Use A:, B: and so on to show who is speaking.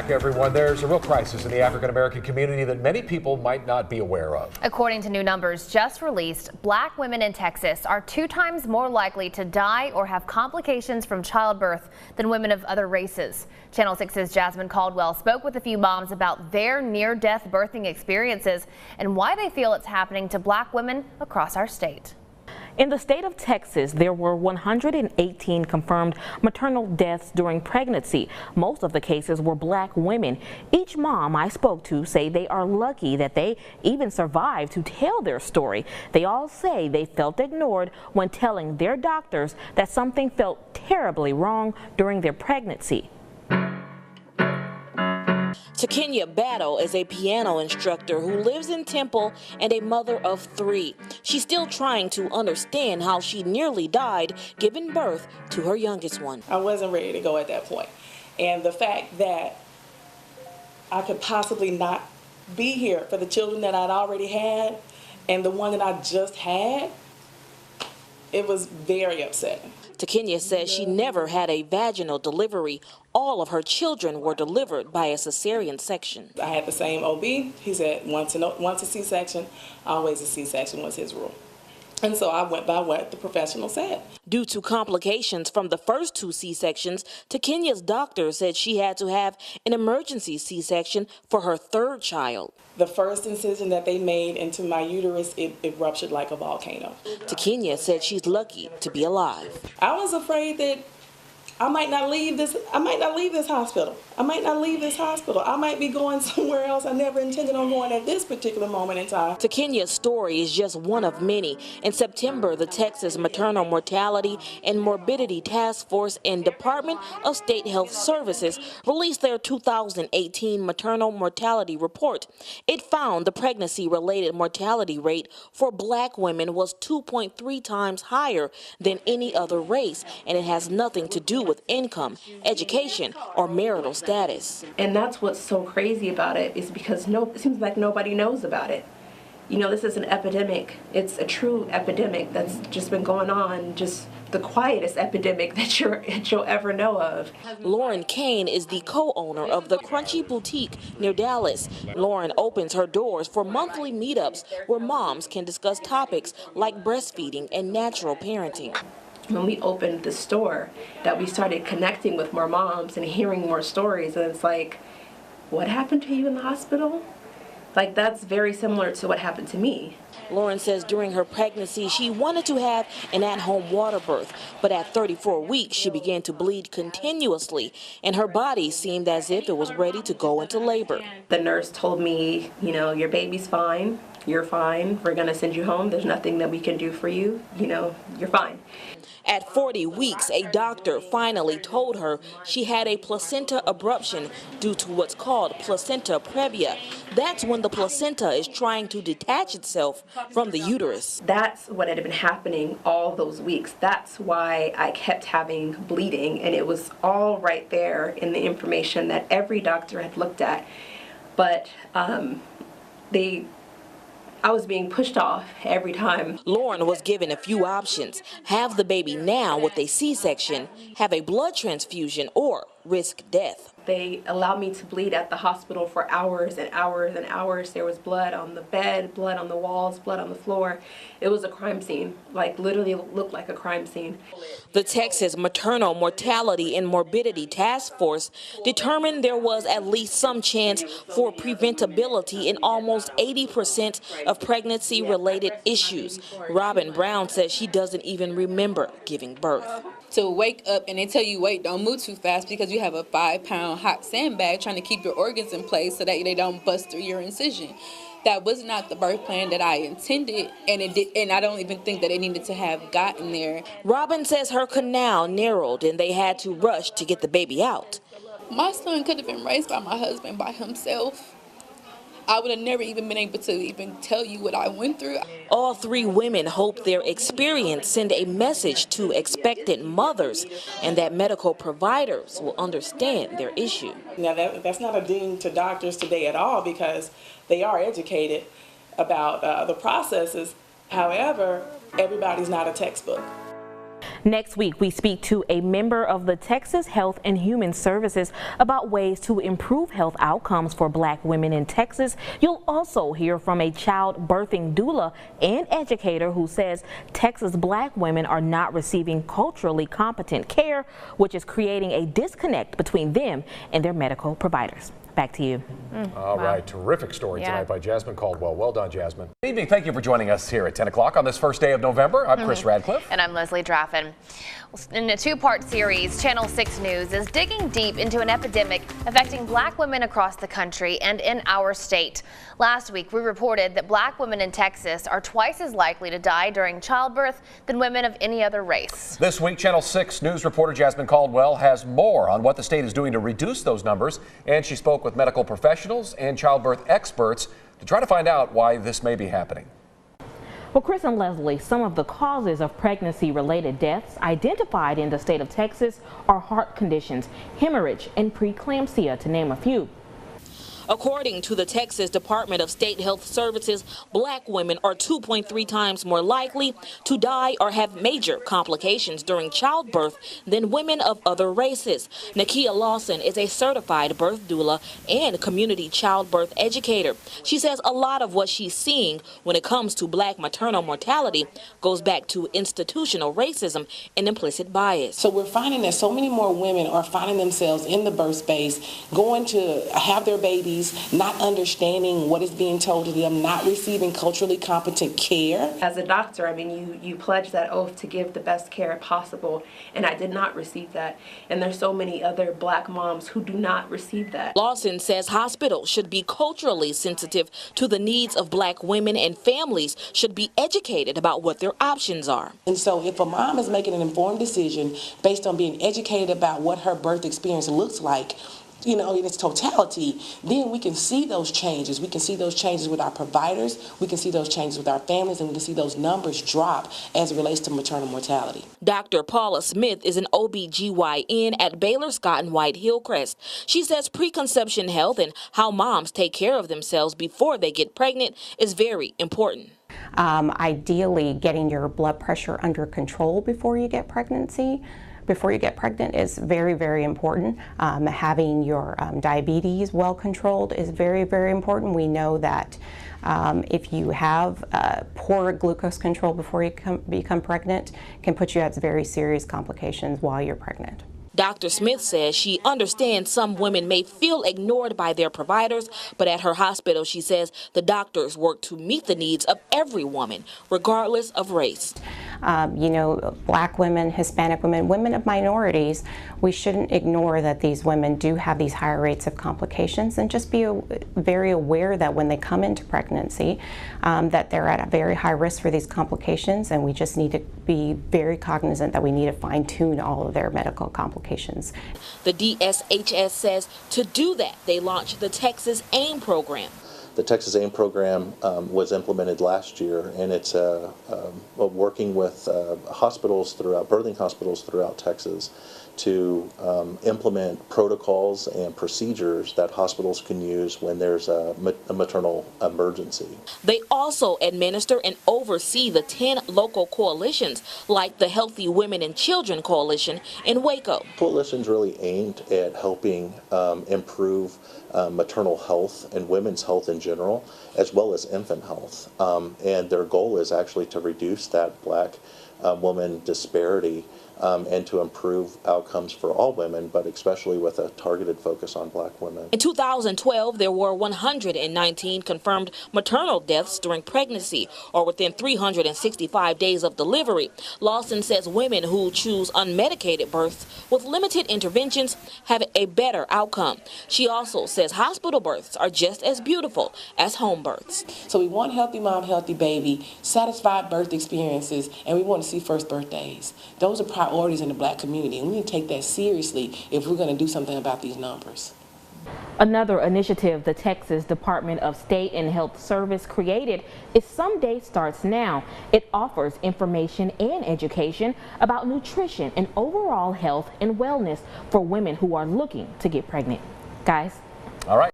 A: Everyone, there's a real crisis in the African-American community that many people might not be aware of.
B: According to new numbers just released, black women in Texas are 2 times more likely to die or have complications from childbirth than women of other races. Channel 6's Jasmine Caldwell spoke with a few moms about their near-death birthing experiences and why they feel it's happening to black women across our state.
C: In the state of Texas, there were 118 confirmed maternal deaths during pregnancy. Most of the cases were black women. Each mom I spoke to say they are lucky that they even survived to tell their story. They all say they felt ignored when telling their doctors that something felt terribly wrong during their pregnancy.
D: Kenya Battle is a piano instructor who lives in Temple and a mother of 3. She's still trying to understand how she nearly died giving birth to her youngest one.
E: I wasn't ready to go at that point. And the fact that I could possibly not be here for the children that I'd already had and the one that I just had, it was very upsetting.
D: Kenya says she never had a vaginal delivery. All of her children were delivered by a cesarean section.
E: I had the same OB. He said once a C-section, always a C-section was his rule. And so I went by what the professional said.
D: Due to complications from the first 2 C-sections, Kenya's doctor said she had to have an emergency C-section for her 3rd child.
E: The first incision that they made into my uterus, it ruptured like a volcano.
D: Kenya said she's lucky to be alive.
E: I was afraid that I might not leave this hospital. I might not leave this hospital. I might be going somewhere else I never intended on going at this particular moment in time.
D: Kenya's story is just one of many. In September, the Texas Maternal Mortality and Morbidity Task Force and Department of State Health Services released their 2018 maternal mortality report. It found the pregnancy-related mortality rate for black women was 2.3 times higher than any other race, and it has nothing to do with income, education, or marital status.
F: And that's what's so crazy about it, is because it seems like nobody knows about it. You know, this is an epidemic. It's a true epidemic that's just been going on, just the quietest epidemic that you'll ever know of.
D: Lauren Kane is the co-owner of the Crunchy Boutique near Dallas. Lauren opens her doors for monthly meetups where moms can discuss topics like breastfeeding and natural parenting.
F: When we opened the store, that we started connecting with more moms and hearing more stories, and it's like, what happened to you in the hospital? Like, that's very similar to what happened to me.
D: Lauren says during her pregnancy, she wanted to have an at-home water birth, but at 34 weeks, she began to bleed continuously, and her body seemed as if it was ready to go into labor.
F: The nurse told me, you know, your baby's fine, you're fine, we're gonna send you home, there's nothing that we can do for you, you know, you're fine.
D: At 40 weeks, a doctor finally told her she had a placenta abruption due to what's called placenta previa. That's when the placenta is trying to detach itself from the uterus.
F: That's what had been happening all those weeks. That's why I kept having bleeding, and it was all right there in the information that every doctor had looked at. But I was being pushed off every time.
D: Lauren was given a few options: have the baby now with a C-section, have a blood transfusion, or risk death.
F: They allowed me to bleed at the hospital for hours and hours and hours. There was blood on the bed, blood on the walls, blood on the floor. It was a crime scene, like literally looked like a crime scene.
D: The Texas Maternal Mortality and Morbidity Task Force determined there was at least some chance for preventability in almost 80% of pregnancy-related issues. Robin Brown says she doesn't even remember giving birth.
G: To wake up and they tell you, wait, don't move too fast because you have a 5-pound hot sandbag trying to keep your organs in place so that they don't bust through your incision. That was not the birth plan that I intended, and I don't even think that it needed to have gotten there.
D: Robin says her canal narrowed and they had to rush to get the baby out.
G: My son could have been raised by my husband by himself. I would have never even been able to even tell you what I went through.
D: All 3 women hope their experience send a message to expectant mothers and that medical providers will understand their issue.
E: Now, that's not a ding to doctors today at all, because they are educated about the processes. However, everybody's not a textbook.
C: Next week, we speak to a member of the Texas Health and Human Services about ways to improve health outcomes for Black women in Texas. You'll also hear from a child birthing doula and educator who says Texas Black women are not receiving culturally competent care, which is creating a disconnect between them and their medical providers. Back to you.
A: All right, terrific story tonight by Jasmine Caldwell. Well done, Jasmine. Good evening. Thank you for joining us here at 10 o'clock on this first day of November. I'm Chris Radcliffe.
B: And I'm Leslie Draffin. In a two-part series, Channel 6 News is digging deep into an epidemic affecting Black women across the country and in our state. Last week, we reported that Black women in Texas are twice as likely to die during childbirth than women of any other race.
A: This week, Channel 6 News reporter Jasmine Caldwell has more on what the state is doing to reduce those numbers, and she spoke with medical professionals and childbirth experts to try to find out why this may be happening.
C: Well, Chris and Leslie, some of the causes of pregnancy-related deaths identified in the state of Texas are heart conditions, hemorrhage, and preeclampsia, to name a few.
D: According to the Texas Department of State Health Services, Black women are 2.3 times more likely to die or have major complications during childbirth than women of other races. Nakia Lawson is a certified birth doula and community childbirth educator. She says a lot of what she's seeing when it comes to Black maternal mortality goes back to institutional racism and implicit bias.
H: So we're finding that so many more women are finding themselves in the birth space, going to have their babies, not understanding what is being told to them, not receiving culturally competent care.
F: As a doctor, I mean, you pledge that oath to give the best care possible, and I did not receive that. And there's so many other Black moms who do not receive that.
D: Lawson says hospitals should be culturally sensitive to the needs of Black women, and families should be educated about what their options are.
H: And so if a mom is making an informed decision based on being educated about what her birth experience looks like, you know, in its totality, then we can see those changes. We can see those changes with our providers, we can see those changes with our families, and we can see those numbers drop as it relates to maternal mortality.
D: Dr. Paula Smith is an OB/GYN at Baylor Scott and White Hillcrest. She says preconception health and how moms take care of themselves before they get pregnant is very important.
I: Ideally, getting your blood pressure under control before you get pregnant is very, very important. Having your diabetes well controlled is very, very important. We know that if you have poor glucose control before you become pregnant, can put you at very serious complications while you're pregnant.
D: Dr. Smith says she understands some women may feel ignored by their providers, but at her hospital, she says the doctors work to meet the needs of every woman, regardless of race.
I: You know, Black women, Hispanic women, women of minorities, we shouldn't ignore that these women do have these higher rates of complications, and just be very aware that when they come into pregnancy, that they're at a very high risk for these complications, and we just need to be very cognizant that we need to fine-tune all of their medical complications.
D: The DSHS says to do that, they launched the Texas AIM program.
J: The Texas AIM program was implemented last year, and it's working with hospitals throughout, birthing hospitals throughout Texas, to implement protocols and procedures that hospitals can use when there's a maternal emergency.
D: They also administer and oversee the 10 local coalitions, like the Healthy Women and Children Coalition in Waco.
J: Coalition's really aimed at helping improve maternal health and women's health in general, as well as infant health. And their goal is actually to reduce that Black woman disparity and to improve outcomes for all women, but especially with a targeted focus on Black women.
D: In 2012, there were 119 confirmed maternal deaths during pregnancy or within 365 days of delivery. Lawson says women who choose unmedicated births with limited interventions have a better outcome. She also says hospital births are just as beautiful as home births.
H: So we want healthy mom, healthy baby, satisfied birth experiences, and we want to see first birthdays. Those are priorities in the Black community, and we need to take that seriously if we're going to do something about these numbers.
C: Another initiative the Texas Department of State and Health Service created is Someday Starts Now. It offers information and education about nutrition and overall health and wellness for women who are looking to get pregnant. Guys.
A: All right.